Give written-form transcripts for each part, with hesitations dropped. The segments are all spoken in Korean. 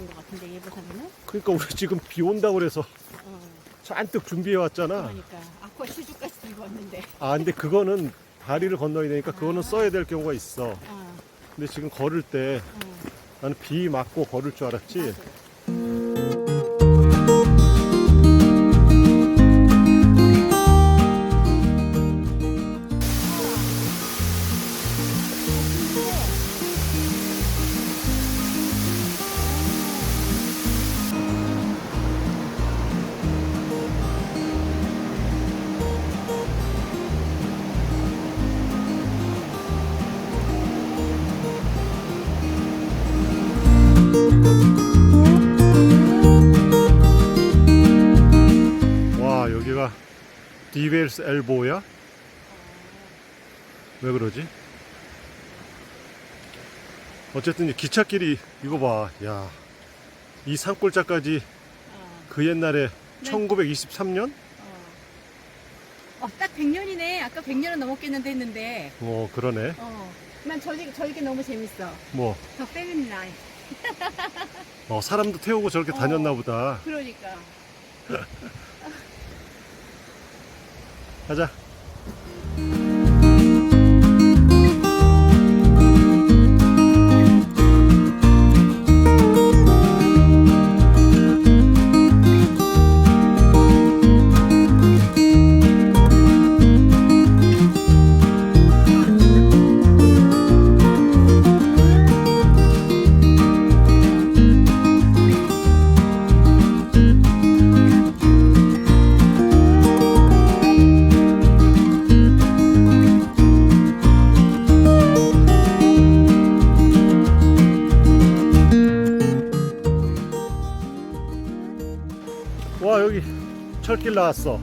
예쁜 것 같은데 예보사면은. 그러니까 우리 지금 비 온다고 그래서 어. 잔뜩 준비해 왔잖아. 그러니까 아쿠아 슈즈까지 들고 왔는데. 아 근데 그거는 다리를 건너야 되니까 그거는 써야 될 경우가 있어. 어. 근데 지금 걸을 때 나는 비 맞고 걸을 줄 알았지. 와 여기가 디벨스 엘보야? 왜 그러지? 어쨌든 이 기찻길이 이거 봐. 야, 이 산골짜까지 그 옛날에 네. 1923년? 딱 100년이네. 아까 100년은 넘었겠는데 했는데. 그러네. 난 저게 너무 재밌어. 뭐 더 패밀리 라이프. 사람도 태우고 저렇게 다녔나 보다. 그러니까. 가자. 와 여기 철길 나왔어.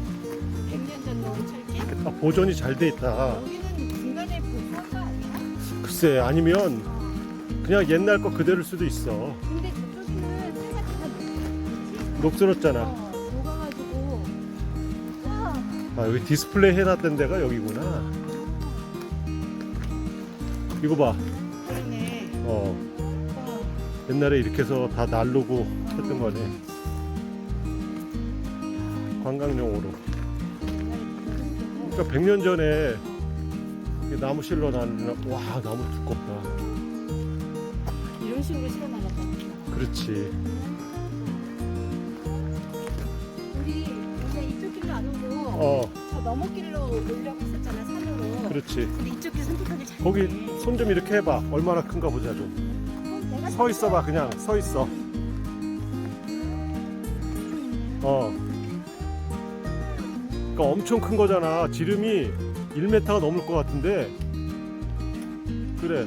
100년 전 놓은 철길? 보존이 잘 돼 있다. 여기는 중간에 복도가 아니야? 글쎄 아니면 그냥 옛날 거 그대로일 수도 있어. 근데 저쪽에는 새가 다 녹슬었잖아. 녹아가지고. 와. 여기 디스플레이 해놨던 데가 여기구나. 이거 봐. 그러네. 어, 와. 옛날에 이렇게 해서 다 날르고 했던 거네. 관광용으로. 그러니까 100년 전에 이 나무 실러 놨는데 와 나무 두껍다. 이런 식으로 실어 나갔다. 그렇지. 우리 이제 이쪽 길로 안 오고 저 너머길로 오려고 했었잖아, 산으로. 그렇지. 근데 이쪽 길 선택하기 잘했네. 거기 손 좀 이렇게 해봐. 얼마나 큰가 보자 좀. 내가 서 있어봐 그냥 서 있어. 그러니까 엄청 큰 거잖아. 지름이 1m가 넘을 것 같은데. 그래.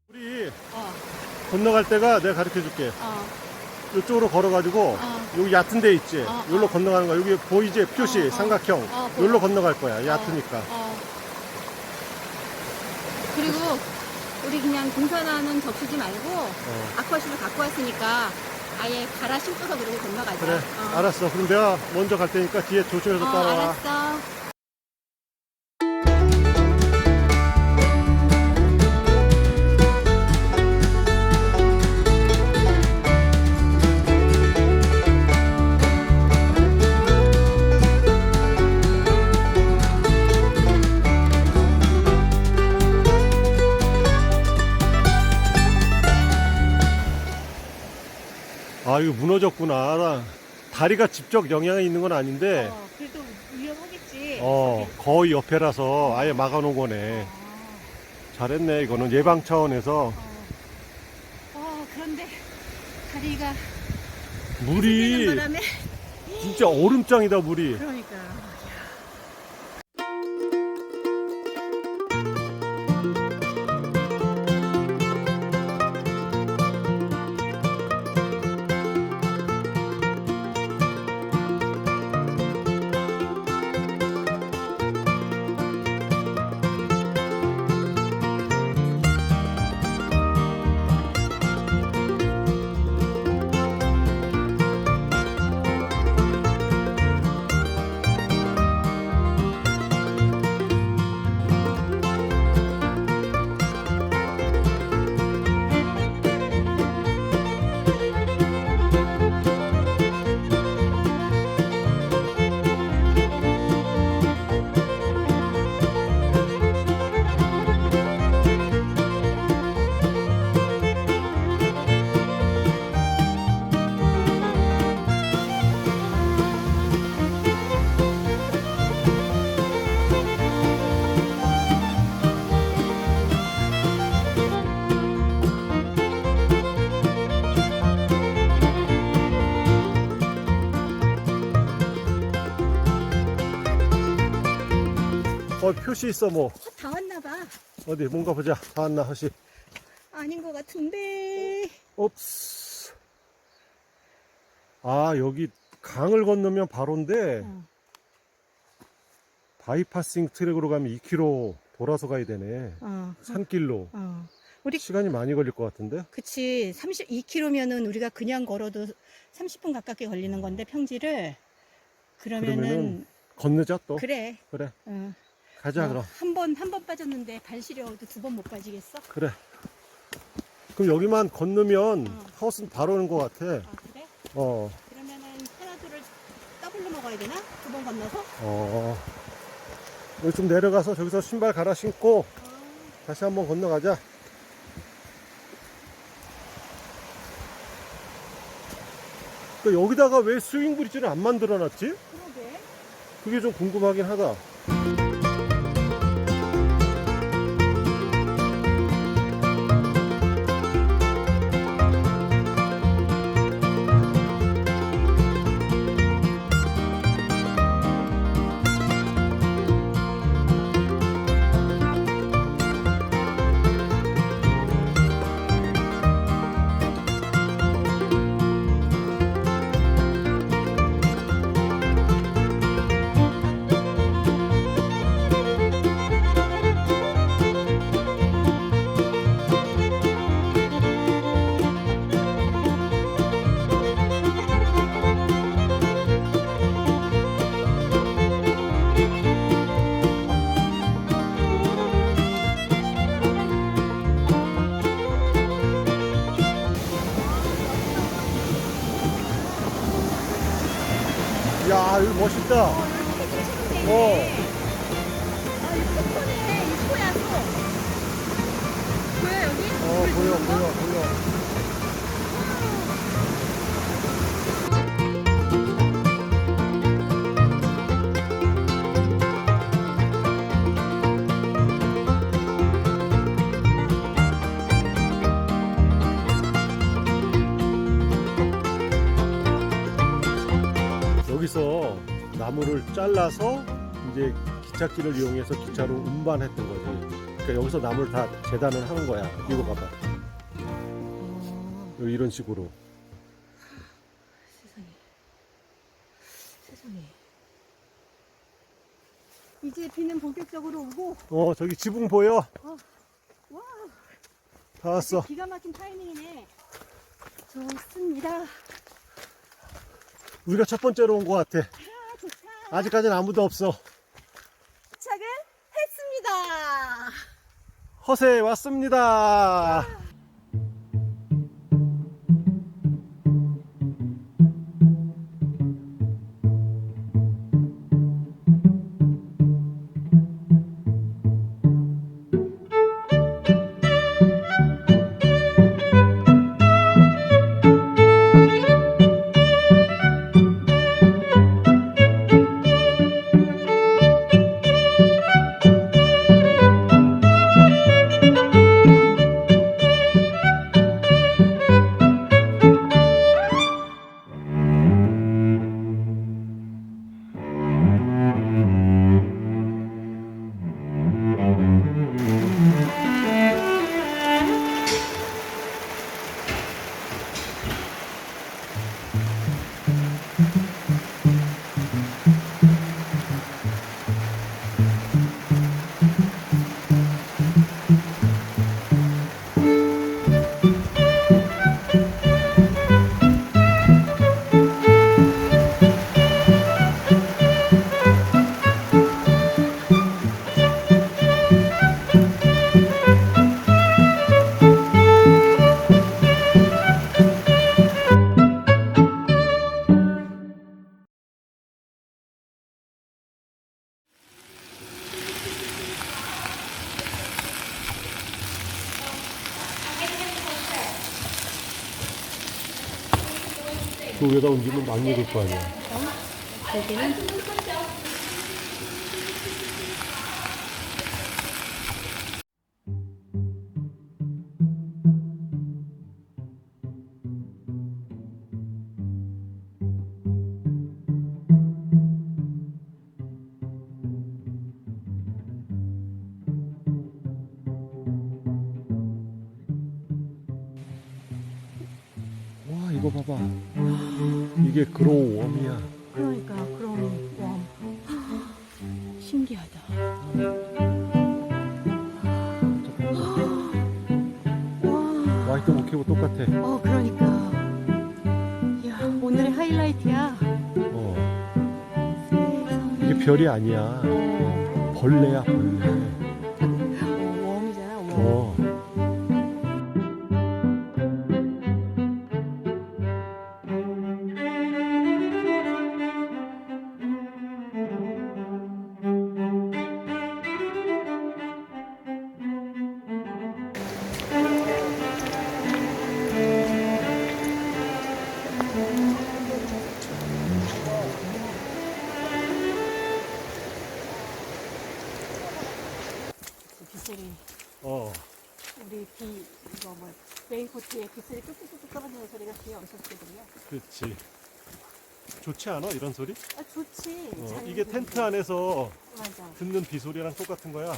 우리 건너갈 때가 내가 가르쳐 줄게. 이쪽으로 걸어가지고 여기 얕은 데 있지. 여기로 건너가는 거야. 여기 보이지? 표시 삼각형. 여기로 건너갈 거야. 얕으니까. 그리고 우리 그냥 동산화는 접수지 말고 아쿠아슈를 갖고 왔으니까 아예 갈아 신고서 그러고 건너가자. 그래. 알았어. 그럼 내가 먼저 갈 테니까 뒤에 조심해서 따라와. 알았어. 이거 무너졌구나. 나 다리가 직접 영향이 있는 건 아닌데 그래도 위험하겠지. 거의 옆에라서 아예 막아놓은 거네. 잘했네. 이거는 예방 차원에서. 그런데 다리가 물이 바람에 진짜 얼음장이다 물이. 그러니까. 표시 있어 뭐. 다 왔나 봐. 어디 뭔가 보자. 다 왔나 허시. 아닌 것 같은데. 옵스. 아 여기 강을 건너면 바로인데 바이파싱 트랙으로 가면 2km 돌아서 가야 되네. 산길로. 우리 시간이 많이 걸릴 것 같은데. 그치 32km면은 우리가 그냥 걸어도 30분 가깝게 걸리는 건데 평지를 그러면은 건너자 또. 그래. 그래. 가자 그럼. 한 번 빠졌는데 발 시려워도 2번 못 빠지겠어? 그래. 그럼 여기만 건너면 하우스는 바로 오는 것 같아. 아 그래? 어. 그러면은 하나둘을 더블로 먹어야 되나? 2번 건너서? 여기 좀 내려가서 저기서 신발 갈아 신고 다시 한번 건너가자. 그 여기다가 왜 스윙 브리지를 안 만들어 놨지? 그러게. 그게 좀 궁금하긴 하다. 야, 여기 멋있다. 어. 아, 이거 소네. 이 소야, 소. 보여, 여기? 보여. 여기서 나무를 잘라서 이제 기찻길을 이용해서 기차로 운반했던 거지. 그러니까 여기서 나무를 다 재단을 하는 거야. 이거 봐봐. 이런 식으로. 세상에. 이제 비는 본격적으로 오고. 저기 지붕 보여? 와. 다 왔어. 기가 막힌 타이밍이네. 좋습니다. 우리가 첫 번째로 온 것 같아. 좋다. 아직까지는 아무도 없어. 도착을 했습니다. 허세 왔습니다. 그 위에다 옮기면 막 익을 거 아니야. 여기는 이거 봐봐. 이게 그로우 웜이야. 그러니까 그럼 와 신기하다. 와. 화이트 모케하고 똑같아. 그러니까. 야 오늘의 하이라이트야. 이게 별이 아니야. 벌레야, 벌레. 웜이잖아. 웜. 빗소리. 우리 이거 뭐 레인코트에 빗소리 뚝뚝뚝 떨어지는 소리가 귀에 엄청 크게 들려. 그렇지. 좋지 않아? 이런 소리? 좋지. 이게 텐트 안에서 맞아. 듣는 비 소리랑 똑같은 거야.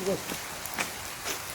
이거